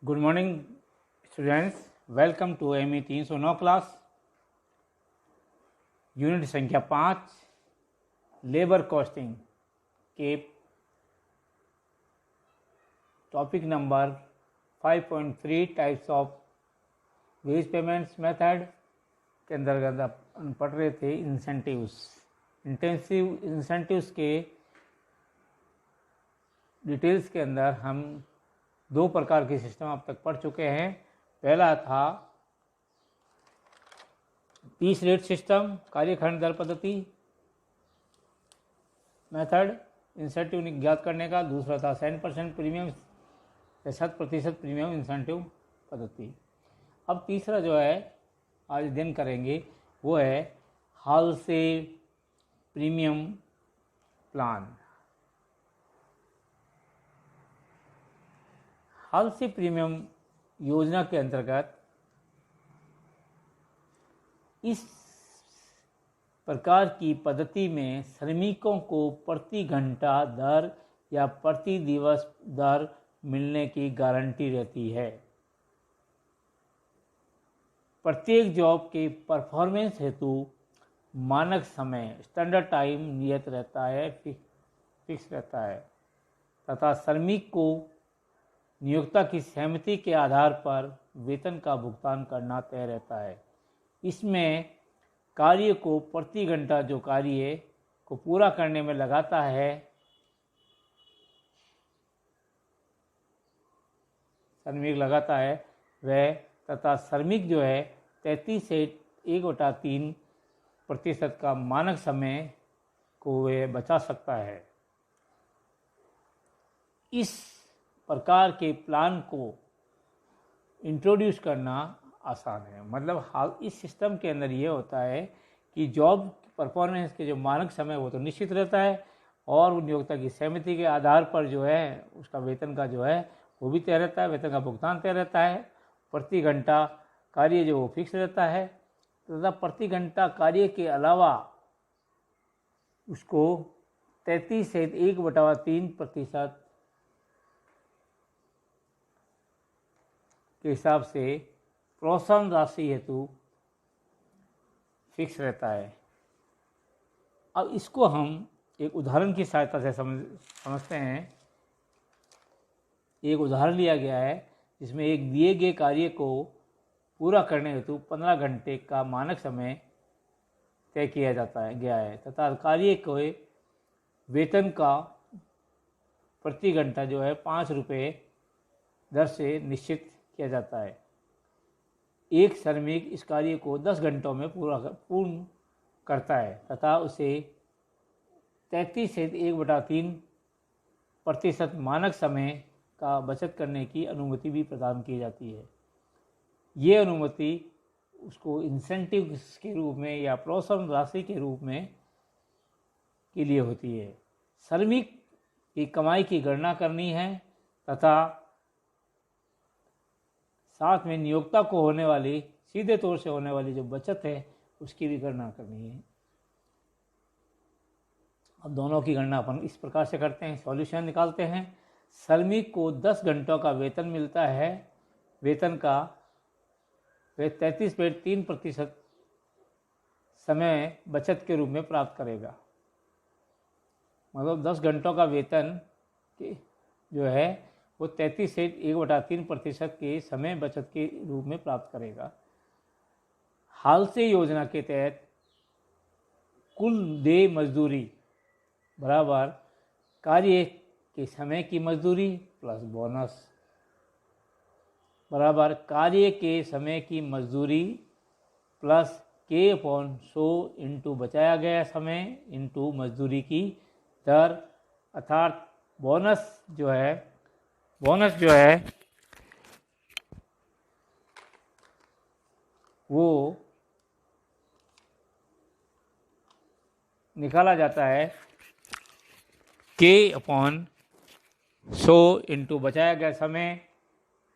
Good morning students, welcome to ME 309 class. Unit संख्या 5 labour costing के topic number 5.3 types of wage payments method के अंतर्गत अपन पढ़ रहे थे इंसेंटिव्स। इंसेंटिव्स के डिटेल्स के अंदर हम दो प्रकार के सिस्टम अब तक पढ़ चुके हैं। पहला था पीस रेट सिस्टम, कार्यखंड दर पद्धति मेथड इंसेंटिव ज्ञात करने का। दूसरा था 100% प्रीमियम, 100% प्रीमियम इंसेंटिव पद्धति। अब तीसरा जो है आज दिन करेंगे वो है हाल से प्रीमियम प्लान। हाल से प्रीमियम योजना के अंतर्गत इस प्रकार की पद्धति में श्रमिकों को प्रति घंटा दर या प्रति दिवस दर मिलने की गारंटी रहती है। प्रत्येक जॉब के परफॉर्मेंस हेतु मानक समय स्टैंडर्ड टाइम नियत रहता है, फिक्स रहता है तथा श्रमिक को नियोक्ता की सहमति के आधार पर वेतन का भुगतान करना तय रहता है। इसमें कार्य को प्रति घंटा जो कार्य को पूरा करने में लगाता है श्रमिक लगाता है वह तथा श्रमिक जो है 33 से 1/3% का मानक समय को वह बचा सकता है। इस प्रकार के प्लान को इंट्रोड्यूस करना आसान है। मतलब हाल इस सिस्टम के अंदर ये होता है कि जॉब परफॉर्मेंस के जो मानक समय वो तो निश्चित रहता है और नियोक्ता की सहमति के आधार पर जो है उसका वेतन का जो है वो भी तय रहता है, वेतन का भुगतान तय रहता है। प्रति घंटा कार्य जो वो फिक्स रहता है तथा प्रति घंटा कार्य के अलावा उसको 33 से 1/3% के हिसाब से प्रोत्साहन राशि हेतु फिक्स रहता है। अब इसको हम एक उदाहरण की सहायता से समझते हैं। एक उदाहरण लिया गया है जिसमें एक दिए गए कार्य को पूरा करने हेतु 15 घंटे का मानक समय तय किया गया है तथा कार्य को वेतन का प्रति घंटा जो है 5 रुपये दर से निश्चित किया जाता है। एक श्रमिक इस कार्य को 10 घंटों में पूर्ण करता है तथा उसे 33 से 1/3% मानक समय का बचत करने की अनुमति भी प्रदान की जाती है। ये अनुमति उसको इंसेंटिव के रूप में या प्रोत्साहन राशि के रूप में के लिए होती है। श्रमिक की कमाई की गणना करनी है तथा साथ में नियोक्ता को होने वाली सीधे तौर से होने वाली जो बचत है उसकी भी गणना करनी है। अब दोनों की गणना अपन इस प्रकार से करते हैं, सॉल्यूशन निकालते हैं। श्रमिक को 10 घंटों का वेतन मिलता है, वेतन का वह 33.3% समय बचत के रूप में प्राप्त करेगा। मतलब 10 घंटों का वेतन जो है वो 33 से 1/3% के समय बचत के रूप में प्राप्त करेगा। हाल से योजना के तहत कुल देय मजदूरी बराबर कार्य के समय की मजदूरी प्लस बोनस बराबर कार्य के समय की मजदूरी प्लस K/100 इंटू बचाया गया समय इंटू मजदूरी की दर, अर्थात बोनस जो है वो निकाला जाता है K/100 इंटू बचाया गया समय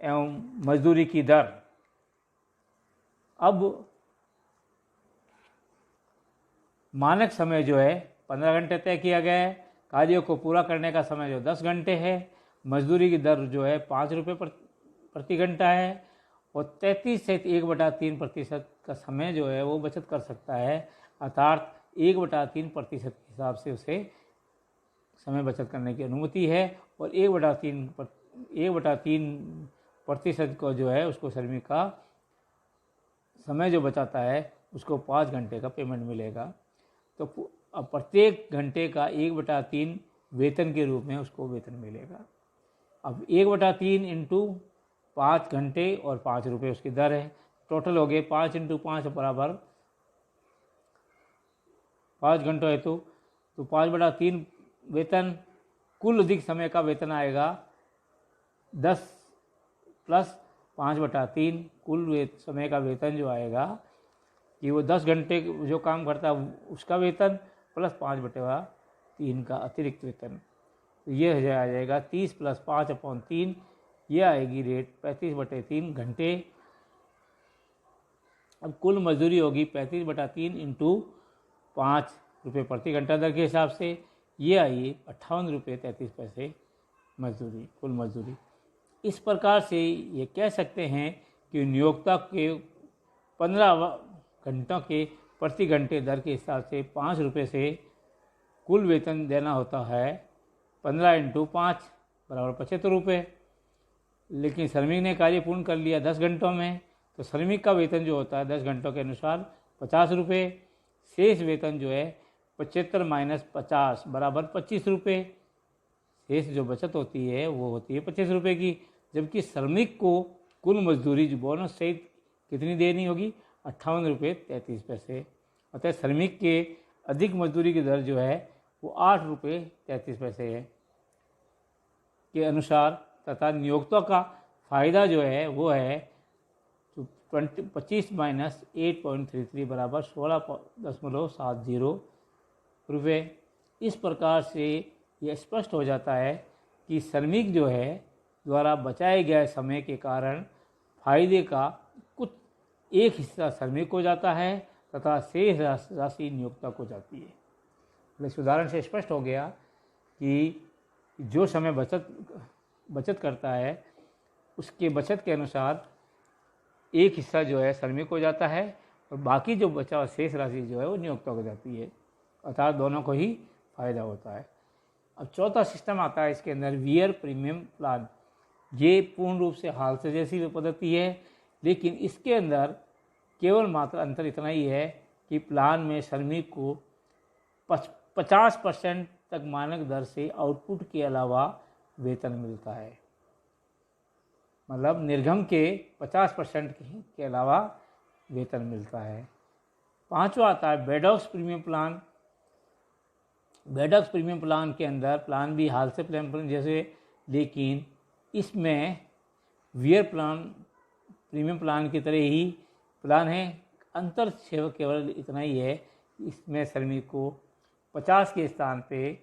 एवं मजदूरी की दर। अब मानक समय जो है 15 घंटे तय किया गया है, कार्यों को पूरा करने का समय जो 10 घंटे है, मजदूरी की दर जो है 5 रुपये प्रति घंटा है और 33 से 1/3% का समय जो है वो बचत कर सकता है, अर्थात 1/3% के हिसाब से उसे समय बचत करने की अनुमति है। और 1/3% को जो है उसको श्रमिक का समय जो बचाता है उसको 5 घंटे का पेमेंट मिलेगा। तो अब प्रत्येक घंटे का 1/3 वेतन के रूप में उसको वेतन मिलेगा। अब 1/3 इंटू 5 घंटे और 5 रुपये उसकी दर है, टोटल हो गए 5 × 5 बराबर 5 घंटों है तो 5/3 वेतन, कुल अधिक समय का वेतन आएगा 10 + 5/3 कुल समय का वेतन जो आएगा कि वो 10 घंटे जो काम करता है उसका वेतन प्लस 5/3 का अतिरिक्त वेतन। तो ये आ जाएगा 30 + 5/3, ये आएगी रेट 35/3 घंटे। अब कुल मजदूरी होगी 35/3 इंटू 5 रुपये प्रति घंटा दर के हिसाब से, ये आई 58 रुपये 33 पैसे मजदूरी, कुल मजदूरी। इस प्रकार से ये कह सकते हैं कि नियोक्ता के 15 घंटों के प्रति घंटे दर के हिसाब से 5 रुपये से कुल वेतन देना होता है 15 × 5 बराबर 75 रुपये। लेकिन श्रमिक ने कार्य पूर्ण कर लिया 10 घंटों में, तो श्रमिक का वेतन जो होता है 10 घंटों के अनुसार 50 रुपये, शेष वेतन जो है 75 - 50 बराबर 25 रुपये, शेष जो बचत होती है वो होती है 25 रुपये की। जबकि श्रमिक को कुल मजदूरी जो बोनस सहित कितनी देनी होगी 58 रुपये 33 पैसे। अतः श्रमिक के अधिक मजदूरी की दर जो है वो 8 रुपये 33 पैसे है के अनुसार, तथा नियोक्ता का फ़ायदा जो है वो है 25 - 8.33 बराबर 16.70 रुपये। इस प्रकार से यह स्पष्ट हो जाता है कि श्रमिक जो है द्वारा बचाए गए समय के कारण फायदे का कुछ एक हिस्सा श्रमिक को जाता है तथा शेष राशि नियोक्ता को जाती है। इस उदाहरण से स्पष्ट हो गया कि जो समय बचत करता है उसके बचत के अनुसार एक हिस्सा जो है श्रमिक को जाता है और बाकी जो बचा हुआ शेष राशि जो है वो नियोक्ता को जाती है, अर्थात दोनों को ही फायदा होता है। अब चौथा सिस्टम आता है इसके अंदर वियर प्रीमियम प्लान। ये पूर्ण रूप से हाल से जैसी पद्धति है, लेकिन इसके अंदर केवल मात्र अंतर इतना ही है कि प्लान में श्रमिक को 50% तक मानक दर से आउटपुट के अलावा वेतन मिलता है, मतलब निर्गम के 50% के अलावा वेतन मिलता है। पांचवा आता है बेडॉक्स प्रीमियम प्लान। बेडॉक्स प्रीमियम प्लान के अंदर प्लान भी हाल से प्लान जैसे, लेकिन इसमें वियर प्रीमियम प्लान की तरह ही प्लान है। अंतर केवल इतना ही है, इसमें श्रमिक को 50 के स्थान पे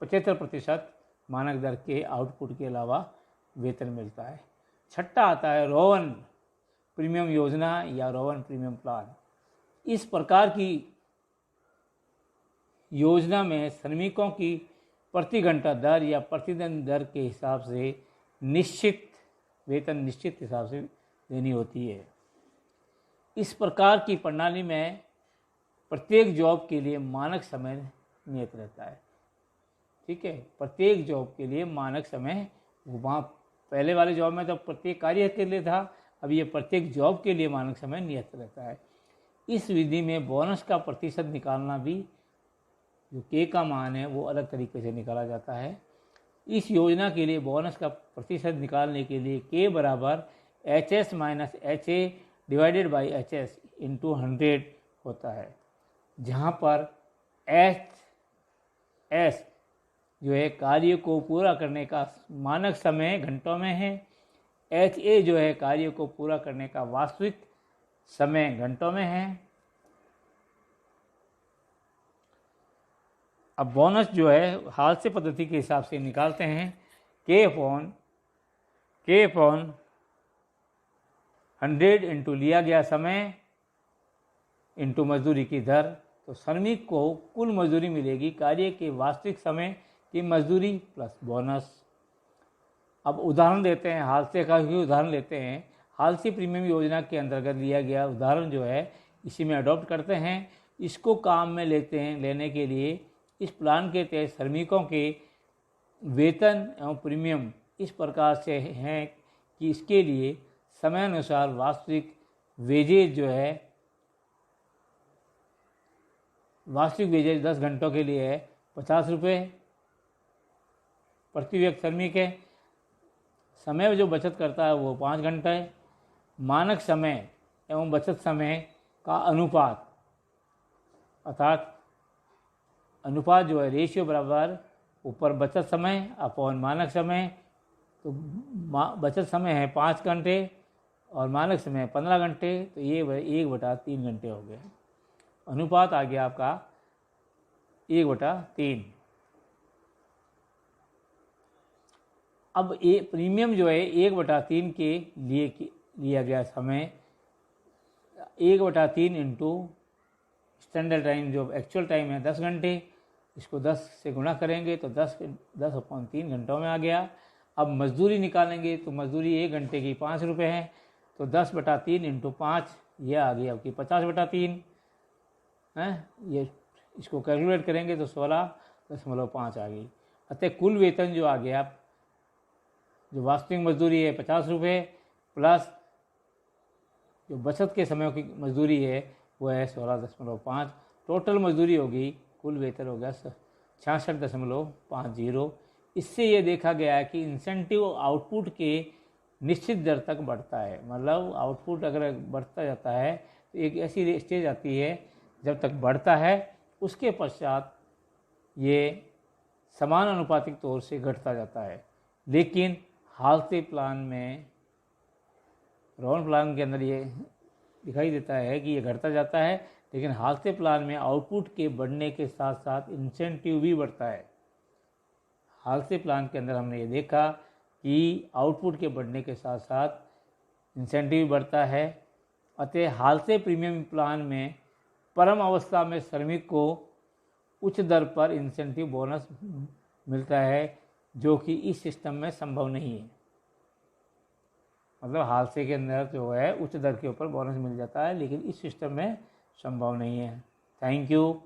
75% मानक दर के आउटपुट के अलावा वेतन मिलता है। छठा आता है रोवन प्रीमियम योजना या रोवन प्रीमियम प्लान। इस प्रकार की योजना में श्रमिकों की प्रति घंटा दर या प्रतिदिन दर के हिसाब से निश्चित हिसाब से देनी होती है। इस प्रकार की प्रणाली में प्रत्येक जॉब के लिए मानक समय नियत रहता है। ठीक है, प्रत्येक जॉब के लिए मानक समय, वहाँ पहले वाले जॉब में तो प्रत्येक कार्य के लिए था, अब ये प्रत्येक जॉब के लिए मानक समय नियत रहता है। इस विधि में बोनस का प्रतिशत निकालना भी, जो के का मान है वो अलग तरीके से निकाला जाता है। इस योजना के लिए बोनस का प्रतिशत निकालने के लिए के बराबर HS - HA divided by HS into 100 होता है, जहाँ पर HS जो है कार्य को पूरा करने का मानक समय घंटों में है, HA जो है कार्य को पूरा करने का वास्तविक समय घंटों में है। अब बोनस जो है हाल से पद्धति के हिसाब से निकालते हैं, K अपॉन 100 इंटू लिया गया समय इंटू मजदूरी की दर। तो श्रमिक को कुल मजदूरी मिलेगी कार्य के वास्तविक समय की मजदूरी प्लस बोनस। अब उदाहरण देते हैं, हालसे का ही उदाहरण लेते हैं। हालसी प्रीमियम योजना के अंतर्गत लिया गया उदाहरण जो है इसी में अडॉप्ट करते हैं। इसको काम में लेने के लिए इस प्लान के तहत श्रमिकों के वेतन एवं प्रीमियम इस प्रकार से हैं कि इसके लिए समय अनुसार वास्तविक वेजेज जो है, वास्तविक वेजेज 10 घंटों के लिए है 50 रुपये प्रति व्यक्ति श्रमिक है। समय जो बचत करता है वो 5 घंटे है। मानक समय एवं बचत समय का अनुपात, अर्थात अनुपात जो है रेशियो बराबर ऊपर बचत समय अपॉन मानक समय। तो बचत समय है 5 घंटे और मानक समय 15 घंटे, तो ये 1/3 घंटे हो गए। अनुपात आ गया आपका 1/3। अब प्रीमियम जो है 1/3 के लिए लिया गया समय 1/3 इंटू स्टैंडर्ड टाइम जो एक्चुअल टाइम है 10 घंटे, इसको 10 से गुणा करेंगे तो 10/3 घंटों में आ गया। अब मजदूरी निकालेंगे तो मजदूरी 1 घंटे की 5 रुपये है, तो 10/3 इंटू 5 ये आ गया आपकी 50/3 है। ये इसको कैलकुलेट करेंगे तो 16.5 आ गई। अतः कुल वेतन जो आ गया, जो वास्तविक मजदूरी है 50 रुपये प्लस जो बचत के समय की मजदूरी है वो है 16.5, टोटल मजदूरी होगी, कुल वेतन हो गया 66.50। इससे ये देखा गया है कि इंसेंटिव आउटपुट के निश्चित दर तक बढ़ता है। मतलब आउटपुट अगर बढ़ता जाता है तो एक ऐसी स्टेज आती है जब तक बढ़ता है, उसके पश्चात ये समान अनुपातिक तौर से घटता जाता है। लेकिन हालते प्लान में, रोहन प्लान के अंदर ये दिखाई देता है कि ये घटता जाता है, लेकिन हालते प्लान में आउटपुट के बढ़ने के साथ साथ इंसेंटिव भी बढ़ता है। हालते प्लान के अंदर हमने ये देखा कि आउटपुट के बढ़ने के साथ साथ इंसेंटिव भी बढ़ता है। अतः हालते प्रीमियम प्लान में परम अवस्था में श्रमिक को उच्च दर पर इंसेंटिव बोनस मिलता है, जो कि इस सिस्टम में संभव नहीं है। मतलब हालसे के अंदर जो है उच्च दर के ऊपर बोनस मिल जाता है, लेकिन इस सिस्टम में संभव नहीं है। Thank you.